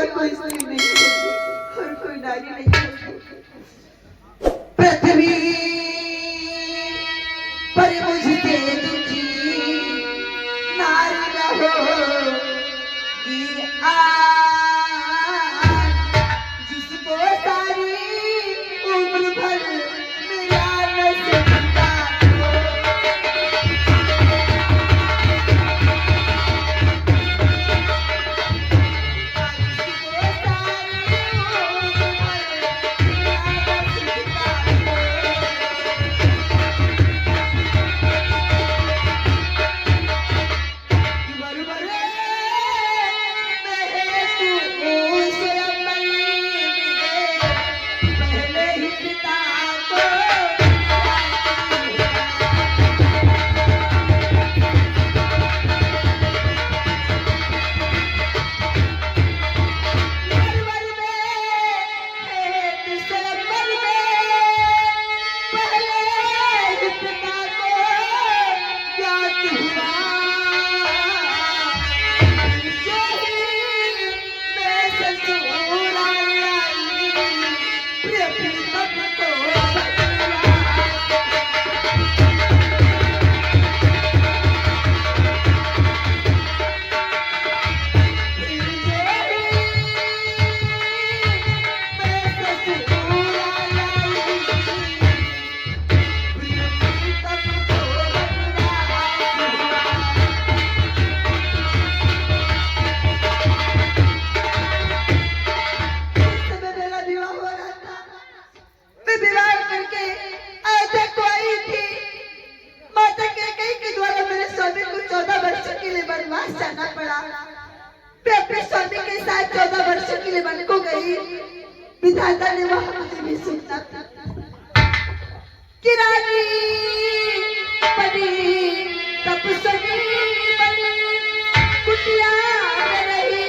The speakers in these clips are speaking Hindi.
और कोई स्त्री नहीं होगी और कोई नारी नहीं होगी। पृथ्वी पर मुझसे दुखी नारी न होगी जिसको सारी उम्र भर मिला न सकता। विधाता ने वहां मुझे भी सुनना था कि रानी बनी तब सगी बनी कुटिया में रही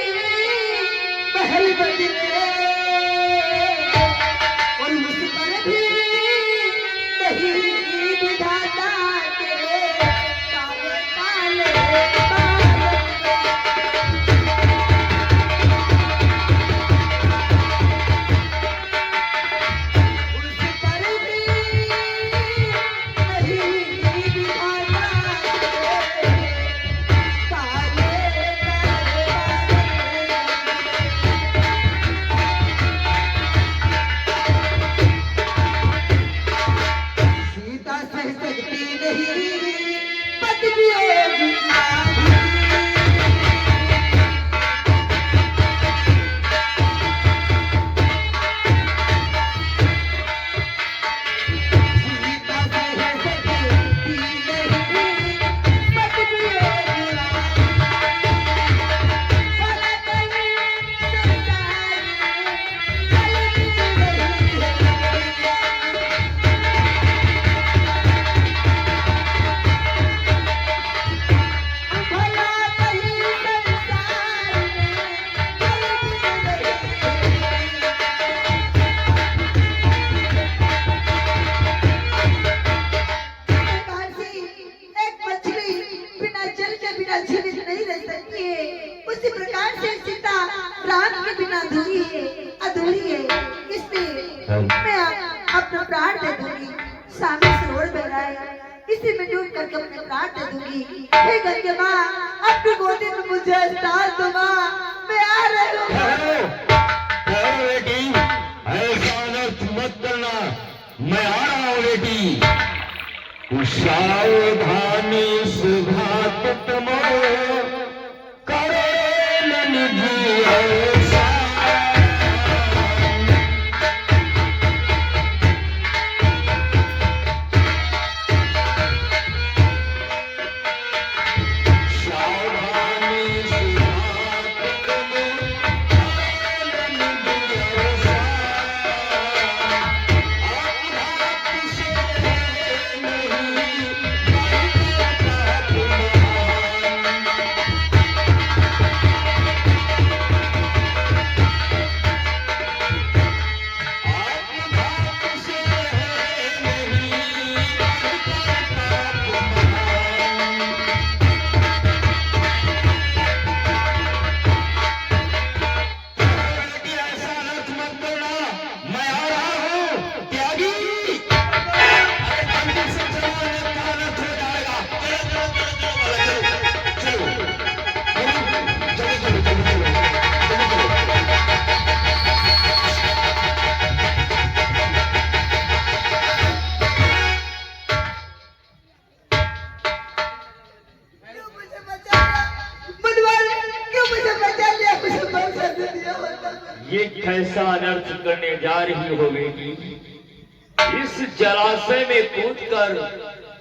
महल बदले और मुझ पर भी नहीं विधाता के काले काले उसी प्रकार से सीता प्राण के बिना अधूरी है। इसलिए मैं अपना प्राण दे दूंगी। सामने सरोवर बह रहा है, इसी में डूब करके अपने प्राण दे दूंगी। हे गंगे माँ, अपनी गोदी में मुझे स्थान दो माँ, मैं आ रही हूँ। बेटी, ऐसा अनर्थ मत करना, मैं आ रहा हूँ बेटी। सावधानी सुघात तमो ये कैसा अनर्थ करने जा रही हो बेटी? इस जलाशय में कूदकर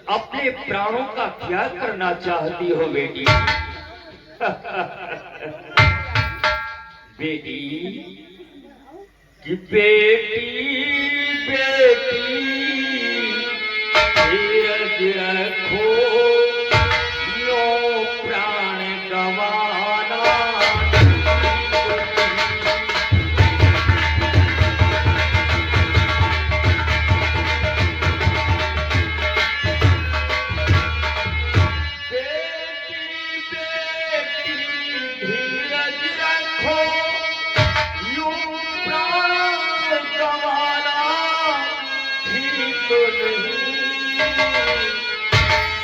अपने प्राणों का क्या करना चाहती हो बेटी? बेटी कि बेटी बेटी धीरज रखो, यो प्राण गवाना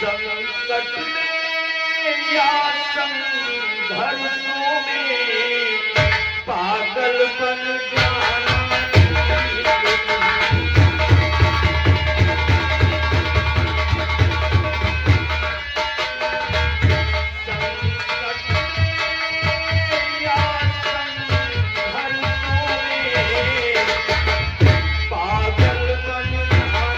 संकट में या संघर्षों में पागल बन जाना। संकट में या संघर्षों में पागल बन जाना।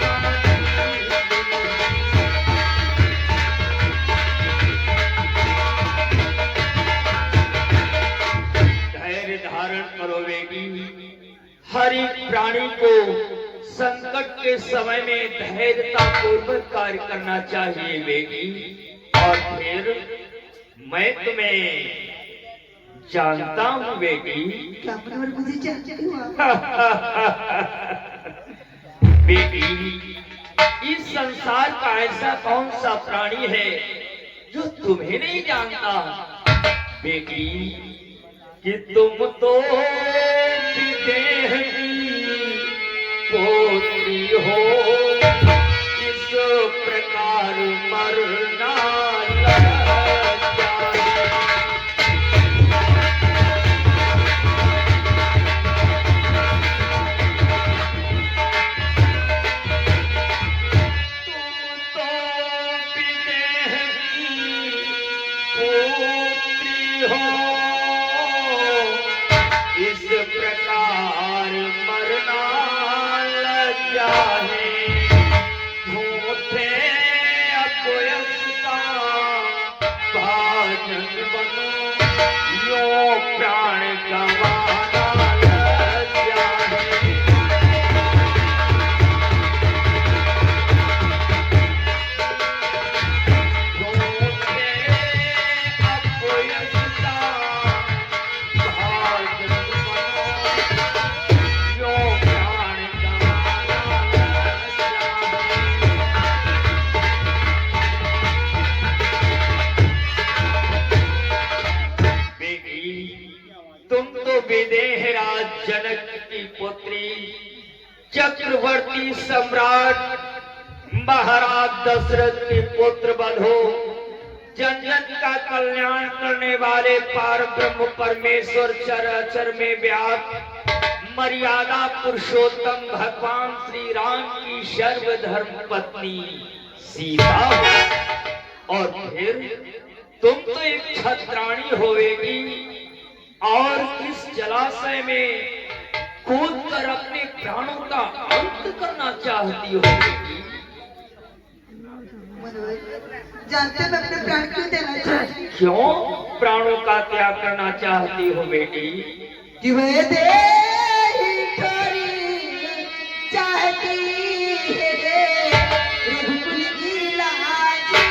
धारण करो बेटी। हर एक प्राणी को संकट के समय में धैर्यता पूर्वक कार्य करना चाहिए बेटी। और फिर मैं तुम्हें जानता हूँ बेटी। क्या मनोहर मुझे जानती हो बेटी, इस संसार का ऐसा कौन सा प्राणी है जो तुम्हें नहीं जानता बेटी? कि तुम तो विदेह की पोत्री हो, इस प्रकार मरना लग जाए। तुम तो विदेह की पोत्री हो, इस प्रकार मरना लग जाए। झूठे अपयश का भाजन बनो, यो प्राण गंवाना लग जाए। झूठे अपयश का भाजन तुम तो विदेह राज जनक की पुत्री, चक्रवर्ती सम्राट महाराज दशरथ के पुत्र बधो, जन जन का कल्याण करने वाले पार ब्रह्म परमेश्वर चराचर में व्याप्त मर्यादा पुरुषोत्तम भगवान श्री राम की सर्वधर्म पत्नी सीता हो। और फिर तुम तो एक छत्राणी होवेगी और इस जलाशय में कूदकर अपने प्राणों का अंत करना चाहती हो। जानते मैं अपने प्राण क्यों देना चाहती हूँ? क्यों प्राणों का त्याग करना चाहती हो बेटी? कि वह देही थोड़ी चाहती है रघुकुल की लाजी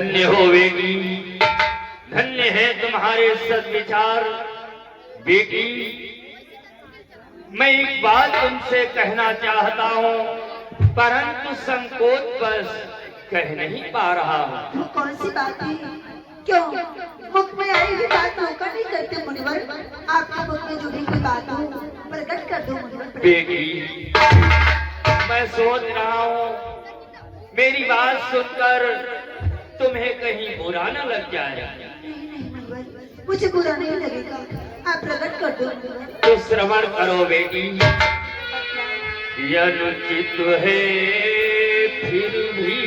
धन्य हो बेटी, धन्य है तुम्हारे सद्विचार। बेटी, मैं एक बात तुमसे कहना चाहता हूँ, परंतु संकोच बस कह नहीं पा रहा हूँ। वो कौन सी बात है? क्यों मुख में आई हुई बात होकर नहीं करते मुनिवर? आपके मुख में जो भी कोई बात हो प्रकट कर दो मुनिवर। बेटी, मैं सोच रहा हूँ मेरी बात सुनकर तुम्हें कहीं बुरा न लग जाए। नहीं मुनिवर, मुझे बुरा नहीं लगेगा, आप प्रकट कर दो मुनिवर। तो श्रवण करो बेटी। अनुचित है फिर भी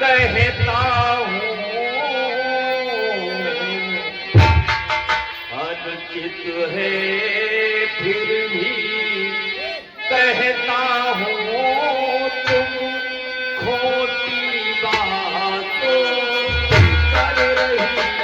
कहता हूँ, अनुचित है फिर भी कहता हूँ, तुम खोटी बात कर रही हो।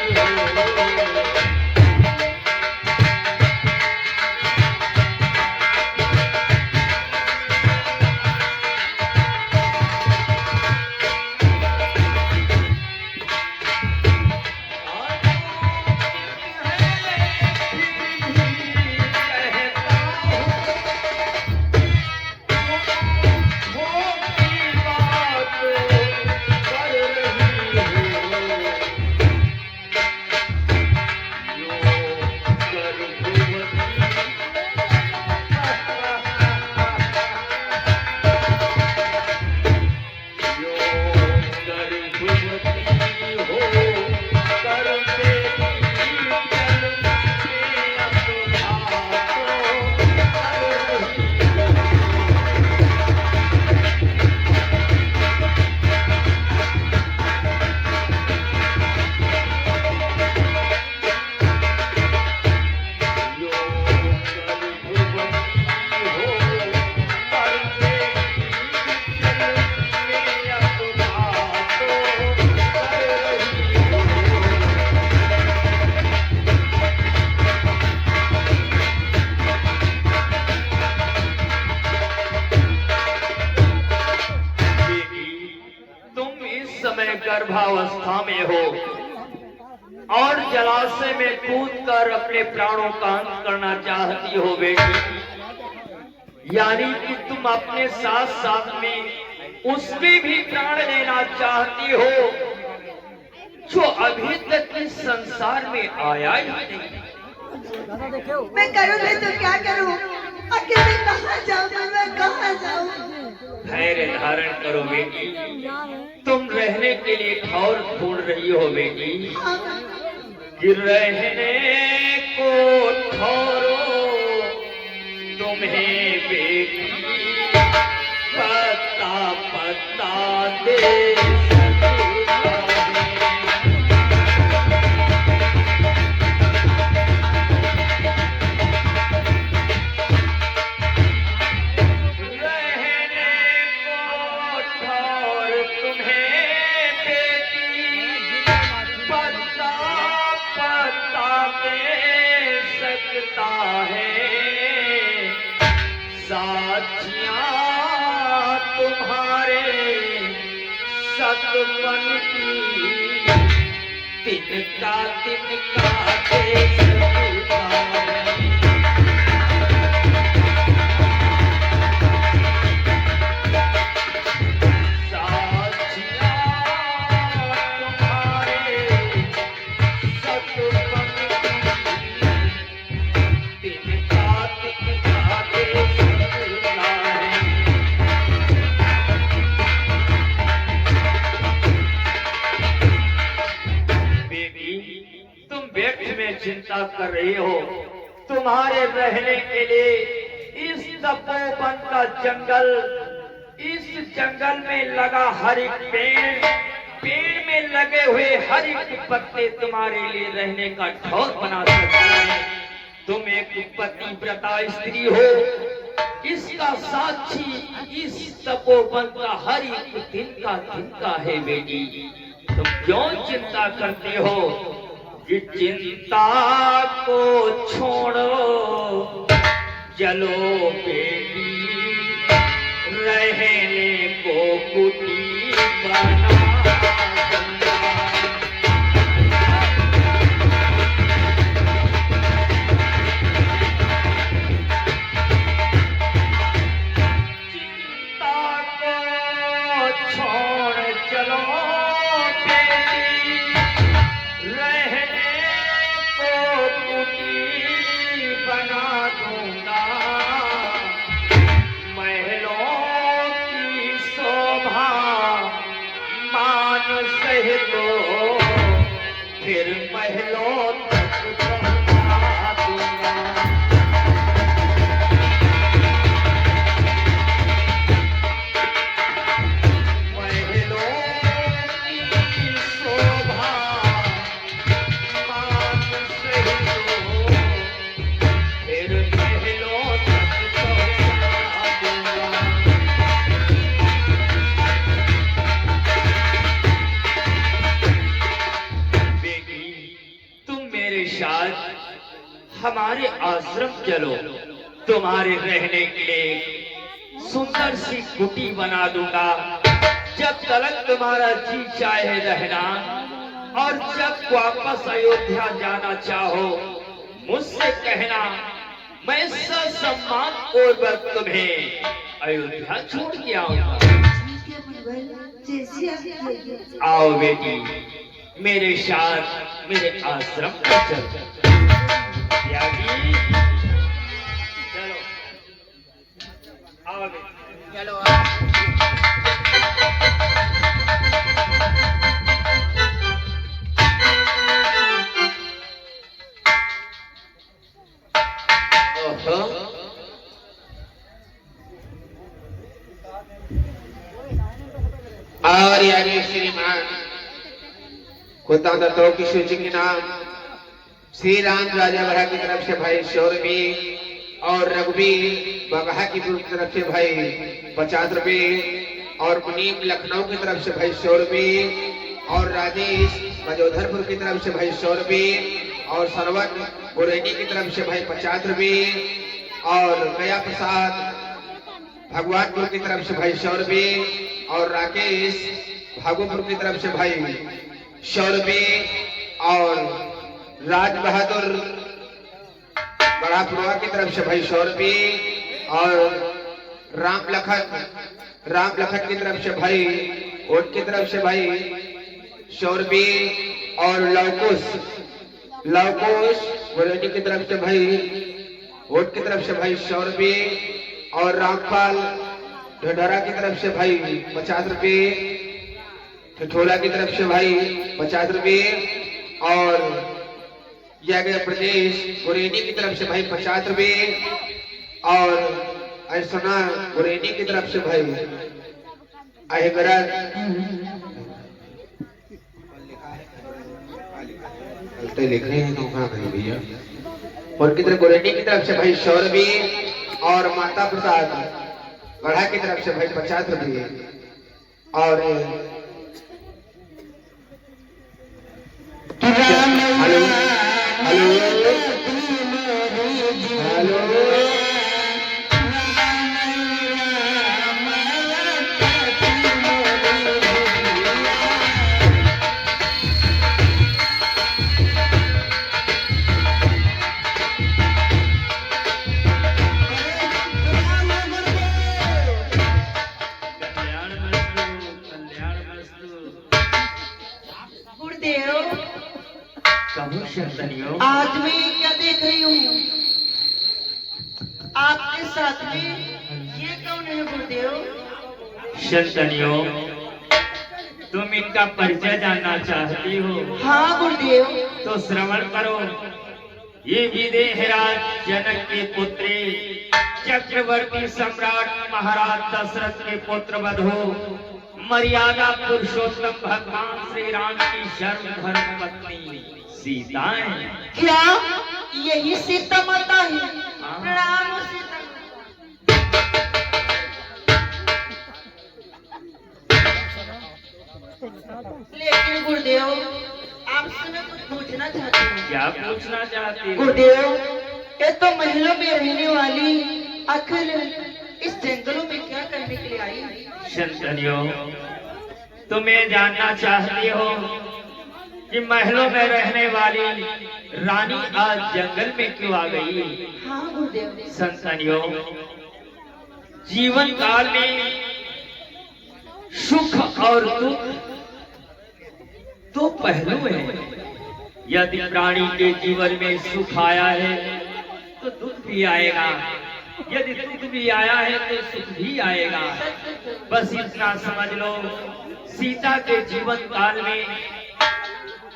गर्भावस्था में हो और जलाशय में कूदकर अपने प्राणों का अंत करना चाहती हो बेटी, यानी कि तुम अपने साथ साथ में उसके भी प्राण लेना चाहती हो जो अभी तक इस संसार में आया ही नहीं। मैं करूँ नहीं तो क्या करूँ? आखिर मैं कहाँ जाऊँ? मैं कहाँ जाऊँ? धैर्य धारण करो बेटी, तुम रहने के लिए ठौर ढूंढ रही हो बेटी, कि रहने को ठौरो तुम्हें बेटी पता पता दे सकता है। साथियां तुम्हारे सतपन की तिनका तिनका दे सकता है। साथियां तुम्हारे सतपन की तिनका तिनका दे सकता है। बेबी, तुम व्यर्थ में चिंता कर रही हो। तुम्हारे रहने के लिए इस तपोवन का जंगल, इस जंगल में लगा हर एक पेड़ में लगे हुए हर एक पत्ते तुम्हारे लिए रहने का ठौर बना सकते हैं। तुम एक पतिव्रता स्त्री हो, इसका साक्षी इस तपोवन का हर एक दिन का है बेटी। तुम क्यों चिंता करते हो? कि चिंता को छोड़ो, चलो बेटी रहने को कुटी बना। फिर महलों तक पहुंचा दूंगा। महलों की शोभा मान सही हो, फिर महलों तक पहुंचा दूंगा। मेरे साथ हमारे आश्रम चलो, तुम्हारे रहने के लिए सुंदर सी कुटी बना दूंगा। जब तलक तुम्हारा जी चाहे रहना, और जब वापस अयोध्या जाना चाहो मुझसे कहना, मैं ससम्मान पूर्वक तुम्हें अयोध्या छोड़ के आऊंगा। ठीक है मुनिवर, जैसी आप कहिए। आओ बेटी, मेरे साथ मेरे आश्रम में चलो। त्यागी, चलो आओ बेटी, चलो ओहो, और यानी श्रीमान खुदा दत्तों की सूची के नाम श्री राम राजा बड़ा की तरफ से भाई 100 रुपये, और रघुवीर बगहा की तरफ से भाई 50 रुपये, और मुनीम लखनऊ की तरफ से भाई 100 रुपये, और राजेश मजोधरपुर की तरफ से भाई 100 रुपये, और सरवन बुरेनी की तरफ से भाई 50 रुपये, और गया प्रसाद भगवानपुर की तरफ से भाई 100 रुपये, और राकेश भागोपुर की तरफ से भाई 100 रुपये, और राज बहादुर बड़ापुरवा की तरफ से भाई 100 रुपये, और राम लखन की तरफ से भाई ओट की तरफ से भाई 100 रुपये, और लवकुश बुरेनी की तरफ से भाई ओट की तरफ से भाई 100 रुपये, और रामपाल ढढरा की तरफ से भाई 50 रुपये, ठठोला की तरफ से भाई 50 रुपये, और जय प्रदेश बुरेनी की तरफ से भाई 50 रुपये, और ऐसना बुरेनी की तरफ से भाई अहगरा लिख रहे हैं तो कहाँ कहीं भैया, और की तरफ बुरेनी की तरफ से भाई 100 रुपये, और माता प्रसाद गढ़ा की तरफ से भाई 50 रुपये, और हेलो हेलो हेलो गुरुदेव, कहूँ शंतनियों, आज मैं क्या देख रही हूँ आपके साथ में? ये कौन है गुरुदेव? शंतनियों, तुम इनका परिचय जानना चाहती हो हाँ गुरुदेव। तो श्रवण करो। ये विदेहराज जनक के पुत्री, चक्रवर्ती सम्राट महाराज दशरथ के पुत्र बधो, मर्यादा पुरुषोत्तम भगवान श्री राम की शर्म धर्म पत्नी सीता है। क्या यही सीता माता है? हाँ। प्रणाम सीता। लेकिन गुरुदेव, आपसे मैं कुछ पूछना चाहती हूँ। क्या पूछना चाहती हो? गुरुदेव, ये तो महलों में रहने वाली आखिर इस जंगलों में क्या करने के लिए आई? शंतनियों, तुम्हें जानना चाहती हो कि महलों में रहने वाली रानी आज जंगल में क्यों आ गई? हाँ गुरुदेव। संतनियों, जीवन काल में सुख और दुख दो पहलू हैं। यदि प्राणी के जीवन में सुख आया है तो दुख भी आएगा, यदि दुख भी आया है तो सुख भी आएगा। बस इतना समझ लो, सीता के जीवन काल में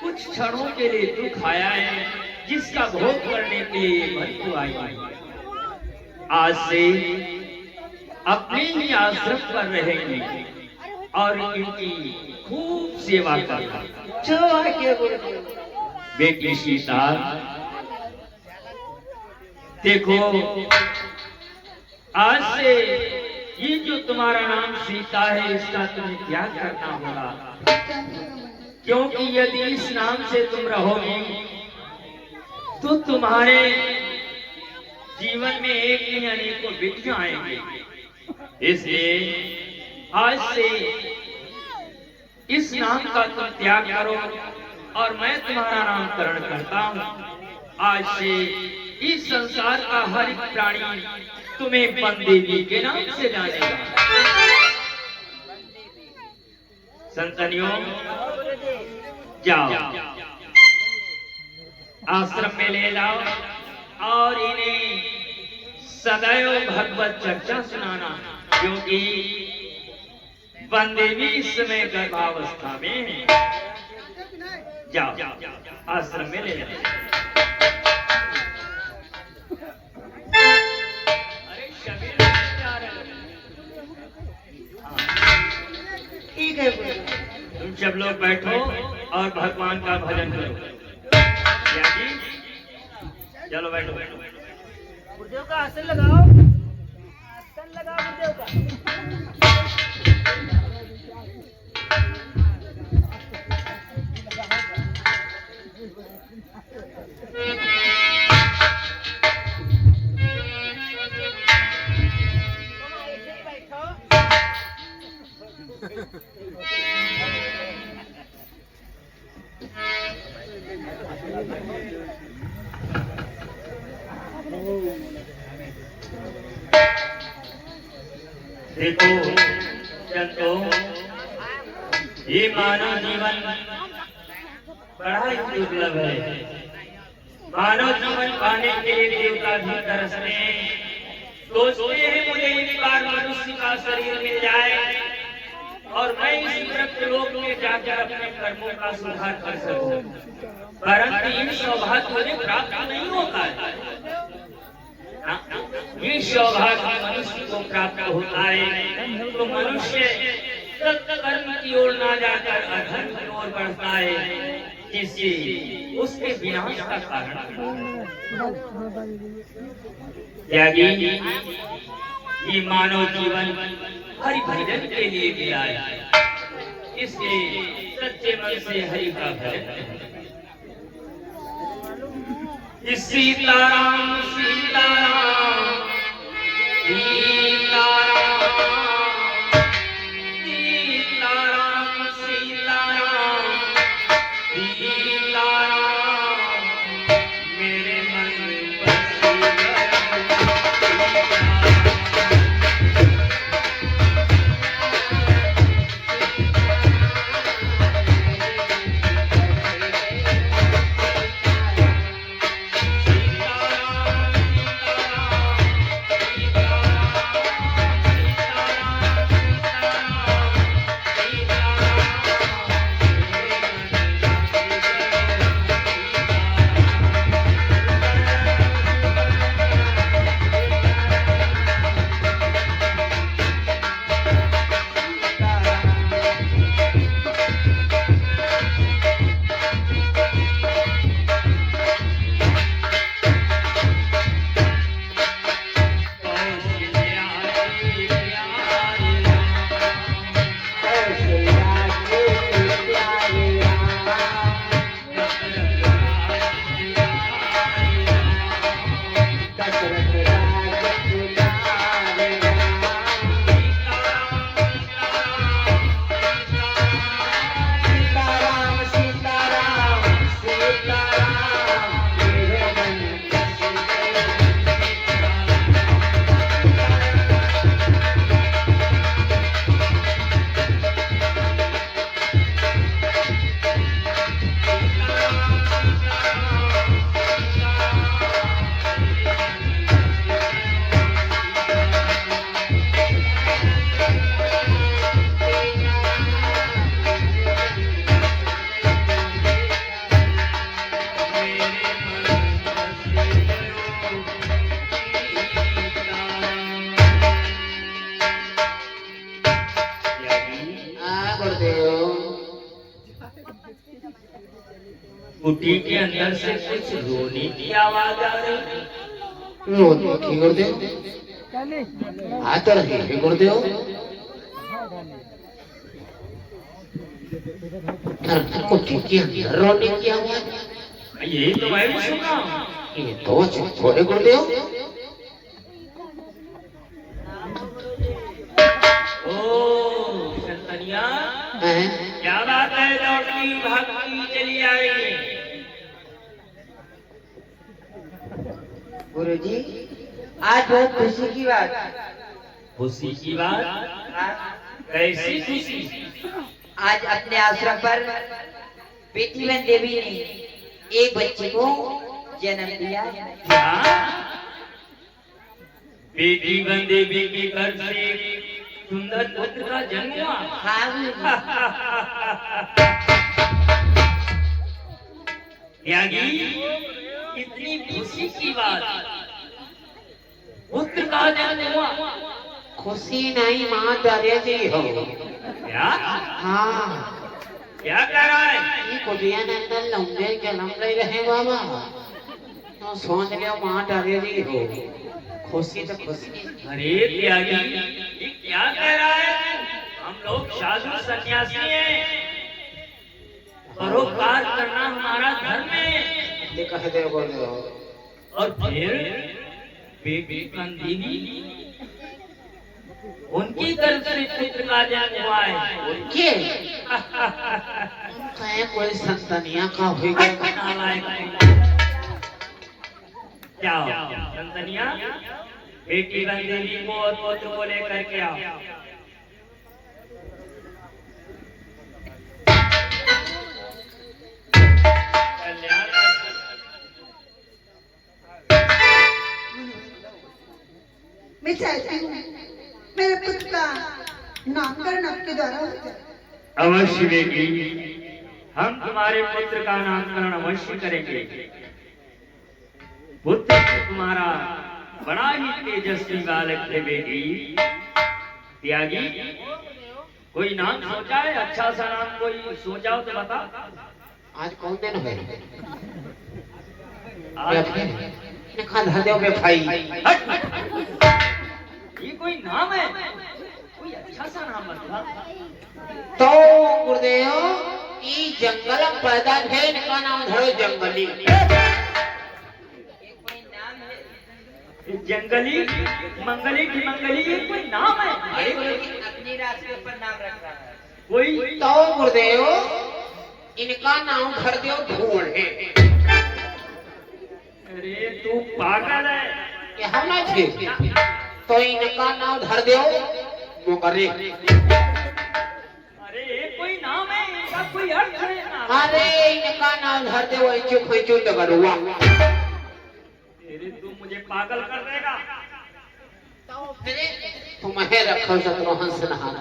कुछ क्षणों के लिए दुख आया है, जिसका भोग करने के लिए मृत्यु आई है। आज से अपने ही आश्रम पर रहेंगे और इनकी खूब सेवा करना। जो आज्ञा गुरुदेव। बेटी सीता, देखो आज से ये जो तुम्हारा नाम सीता है, इसका तुम्हें त्याग करना होगा, क्योंकि यदि इस नाम से तुम रहोगे तो तुम्हारे जीवन में एक दिन अनेकों विघ्न आएंगे। इसलिए आज से इस नाम का तुम त्याग करो और मैं तुम्हारा नामकरण करता हूँ। आज से इस संसार का हर एक प्राणी तुम्हें बंदेवी के नाम से जानेगा। संतनियों, जाओ आश्रम में ले जाओ और इन्हें सदैव भगवत चर्चा सुनाना, क्योंकि बंदेवी इस समय गर्भावस्था में है। जाओ आश्रम में ले जाओ। अरे शबीर जा रहे ठीक है गुरुदेव। तुम सब लोग बैठो और भगवान का भजन करो। क्या जी? चलो बैठो बैठो बैठो। गुरुदेव का आसन लगाओ, आसन लगाओ गुरुदेव का। देखो संतो, ये मानव जीवन बड़ा ही दुर्लभ है। मानव जीवन पाने के लिए देवता भी तरसते हैं, सोचते हैं मुझे एक बार मनुष्य का शरीर मिल जाए और मैं इस ब्रह्मलोक में जाकर अपने कर्मों का सुधार कर सकूं, परंतु इन सौभाग्य उन्हें प्राप्त नहीं होता है। ये सौभाग्य मनुष्य को प्राप्त होता है तो मनुष्य सत्कर्म की ओर ना जाकर अधर्म की ओर बढ़ता है, जिससे उसके विनाश का कारण। त्यागी, ये मानव जीवन हरि भजन के लिए मिला है, इसलिए सच्चे मन से हरि का भजन करें। सीताराम सीताराम सीताराम सीताराम सीताराम सीताराम मेरे मन पर कुटी के अंदर से कुछ रोने की आवाज आ रही। কি করতে হাত রাখি কি করতে हो कुटी के अंदर रोने की आवाज यही तो मैं भी सुना। ये तो छोड़े करते हो ओ संतनिया, हैं? क्या बात है, लौटनी भागती चली आ रही है। गुरुजी, आज बहुत खुशी की बात। खुशी की बात? कैसी खुशी? आज अपने आश्रम पर बेटीबन देवी ने एक बच्चे को जन्म दिया। क्या? बेटी बन देवी के घर से एक सुंदर पुत्र का जन्म हुआ। हाँ त्यागी, इतनी खुशी की बात, पुत्र का जन्म हुआ। खुशी नहीं माँ दारिया जी हो क्या? हाँ क्या कह रहा है? ये कुटिया ने अंदर लंबे जन्म ले रहे बाबा तो सोच लियो माँ दारिया जी हो खुशी तो खुशी अरे त्यागी, ये क्या कह रहा है? हम लोग साधु सन्यासी हैं, परोपकार करना हमारा धर्म है। ये कहते हो बोल दो और फिर बेटी देवी, उनकी तरफ से पुत्र का जन्म हुआ है। उनके कहे कोई संतनिया का होगा क्या संतनिया, बेटी बन देवी को और पुत्र को लेकर के आओ। मैं चाहती हूँ मेरे पुत्र का नामकरण आपके द्वारा हो जाए। अवश्य बेटी, हम तुम्हारे पुत्र का नामकरण अवश्य करेंगे। पुत्र तुम्हारा बड़ा ही तेजस्वी बालक है बेटी। त्यागी, कोई नाम सोचा है? अच्छा सा नाम कोई सोचा हो तो बता। आज कौन दिन है आज खा धर दो बे भाई ये कोई नाम है? कोई अच्छा सा नाम बता। तो गुरुदेव ई जंगल पैदा थे इनका नाम धरो जंगली जंगली मंगली की मंगली, ये कोई नाम है? अरे अपनी राशि पर नाम रख रहा है। कोई तो गुरुदेव इनका नाम धर दो ढूंढ है अरे तू पागल है। ये हम ना थे तो इनका नाम धर दो मुकर्रे अरे ये कोई नाम है, इनका कोई अर्थ है नाम। अरे इनका नाम धर दो ऐचो खैचो डगरुआ तेरे तू मुझे पागल कर देगा। तो फिर तुम्हें रखो शत्रुहन सनहाना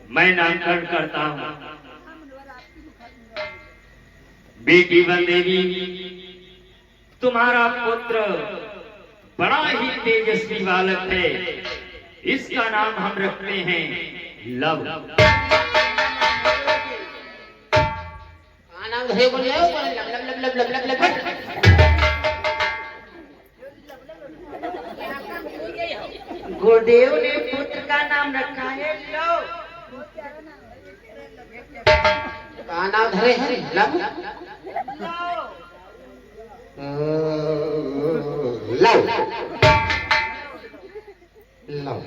मैं नामकरण करता हूँ। बेटी बन देवी, तुम्हारा पुत्र बड़ा ही तेजस्वी बालक है। इसका नाम हम रखते हैं लव। नाम धरे बोले लब लब लब लब लब लब लब गुरुदेव ने पुत्र का नाम रखा है लो। का नाम धरे है लब लव लव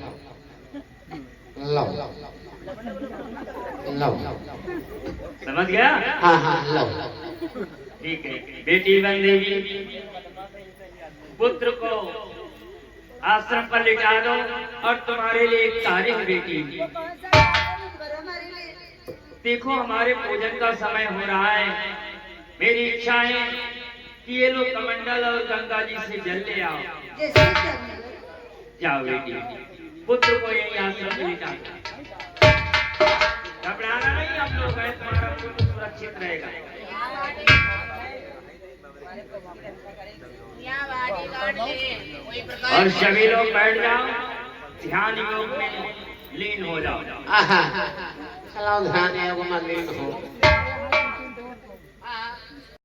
लव लव समझ गया? हाँ हाँ लव ठीक है। बेटी बन देवी, पुत्र को आश्रम पर लिटा दो और तुम्हारे लिए एक कार्य है बेटी। हमारे लिए देखो हमारे पूजन का समय हो रहा है। मेरी इच्छा है कि ये लोग कमंडल और गंगा जी से जल ले आओ। जैसे करने लगे। जाओ बेटी, पुत्र को यही आश्रम में लिटा दो। घबराना नहीं, हम लोग हैं, तुम्हारा पुत्र सुरक्षित रहेगा। और सभी लोग बैठ जाओ, ध्यान योग में लीन हो जाओ। आहा चलाओ ध्यान एगो मंदिर में हो